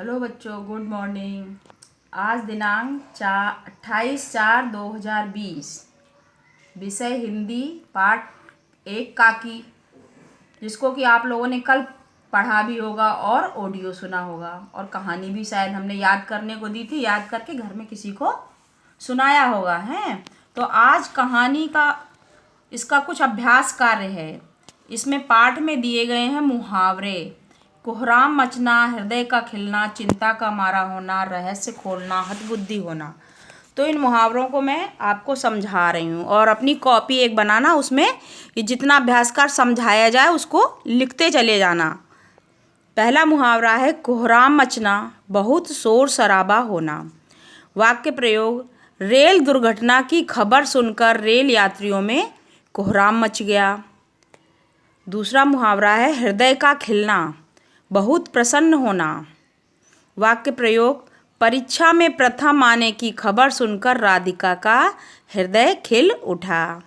Hello बच्चों, good morning. आज दिनांक 28/4/2020। विषय हिंदी, पाठ 1 काकी, जिसको कि आप लोगों ने कल पढ़ा भी होगा और ऑडियो सुना होगा, और कहानी भी शायद हमने याद करने को दी थी, याद करके घर में किसी को सुनाया होगा हैं। तो आज कहानी का इसका कुछ अभ्यास कार्य है। इसमें पाठ में दिए गए हैं मुहावरे। कोहराम मचना, हृदय का खिलना, चिंता का मारा होना, रहस्य खोलना, हतबुद्धि होना। तो इन मुहावरों को मैं आपको समझा रही हूँ, और अपनी कॉपी एक बनाना, उसमें ये जितना अभ्यासकार समझाया जाए उसको लिखते चले जाना। पहला मुहावरा है कोहराम मचना, बहुत शोर शराबा होना। वाक्य प्रयोग, रेल दुर्घटना की खबर सुनकर रेल यात्रियों में कोहराम मच गया। दूसरा मुहावरा है हृदय का खिलना, बहुत प्रसन्न होना। वाक्य प्रयोग, परीक्षा में प्रथम आने की खबर सुनकर राधिका का हृदय खिल उठा।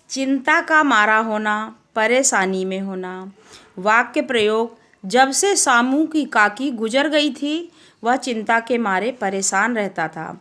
चिंता का मारा होना, परेशानी में होना। वाक्य प्रयोग, जब से सामू की काकी गुजर गई थी वह चिंता के मारे परेशान रहता था।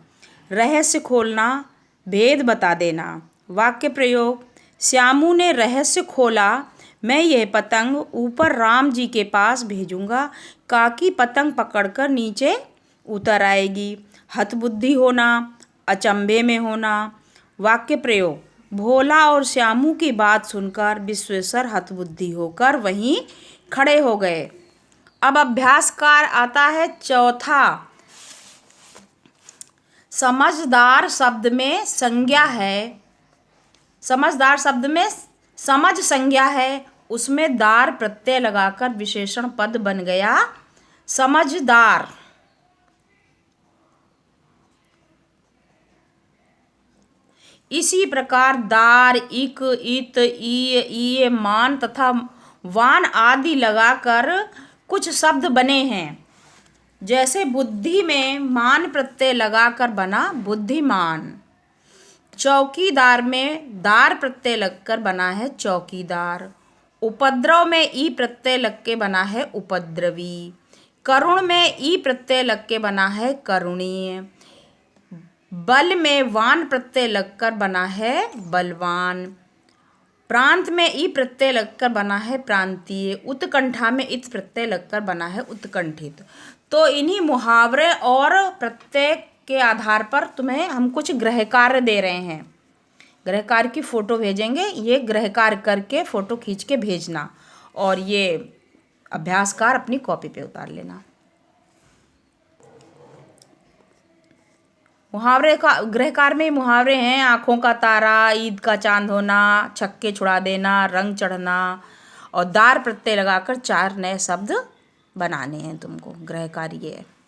रहस्य खोलना, भेद बता देना। वाक्य प्रयोग, श्यामू ने रहस्य खोला, मैं यह पतंग ऊपर राम जी के पास भेजूंगा, काकी पतंग पकड़कर नीचे उतर आएगी। हतबुद्धि होना, अचंभे में होना। वाक्य प्रयोग, भोला और श्यामू की बात सुनकर विश्वेश्वर हतबुद्धि होकर वहीं खड़े हो गए। अब अभ्यासकार आता है चौथा। समझदार शब्द में संज्ञा है। समझदार शब्द में समझ संज्ञा है, उसमें दार प्रत्यय लगाकर विशेषण पद बन गया समझदार। इसी प्रकार दार, इक, इत, ई, मान तथा वान आदि लगाकर कुछ शब्द बने हैं। जैसे बुद्धि में मान प्रत्यय लगाकर बना बुद्धिमान। चौकीदार में दार प्रत्यय लगकर बना है चौकीदार। उपद्रव में ई प्रत्यय लग के बना है उपद्रवी। करुण में ई प्रत्यय लग के बना है करुणीय। बल में वान प्रत्यय लगकर बना है बलवान। प्रांत में ई प्रत्यय लगकर बना है प्रांतीय। उत्कंठा में इत प्रत्यय लगकर बना है उत्कंठित। तो इन्हीं मुहावरे और प्रत्यय के आधार पर तुम्हें हम कुछ गृह कार्य दे रहे हैं। गृह कार्य की फ़ोटो भेजेंगे, ये गृह कार्य करके फ़ोटो खींच के भेजना, और ये अभ्यासकार अपनी कॉपी पे उतार लेना। मुहावरे का गृह कार्य में मुहावरे हैं आँखों का तारा, ईद का चांद होना, छक्के छुड़ा देना, रंग चढ़ना, और दार प्रत्यय लगाकर 4 नए शब्द बनाने हैं तुमको। गृह कार्य ये है।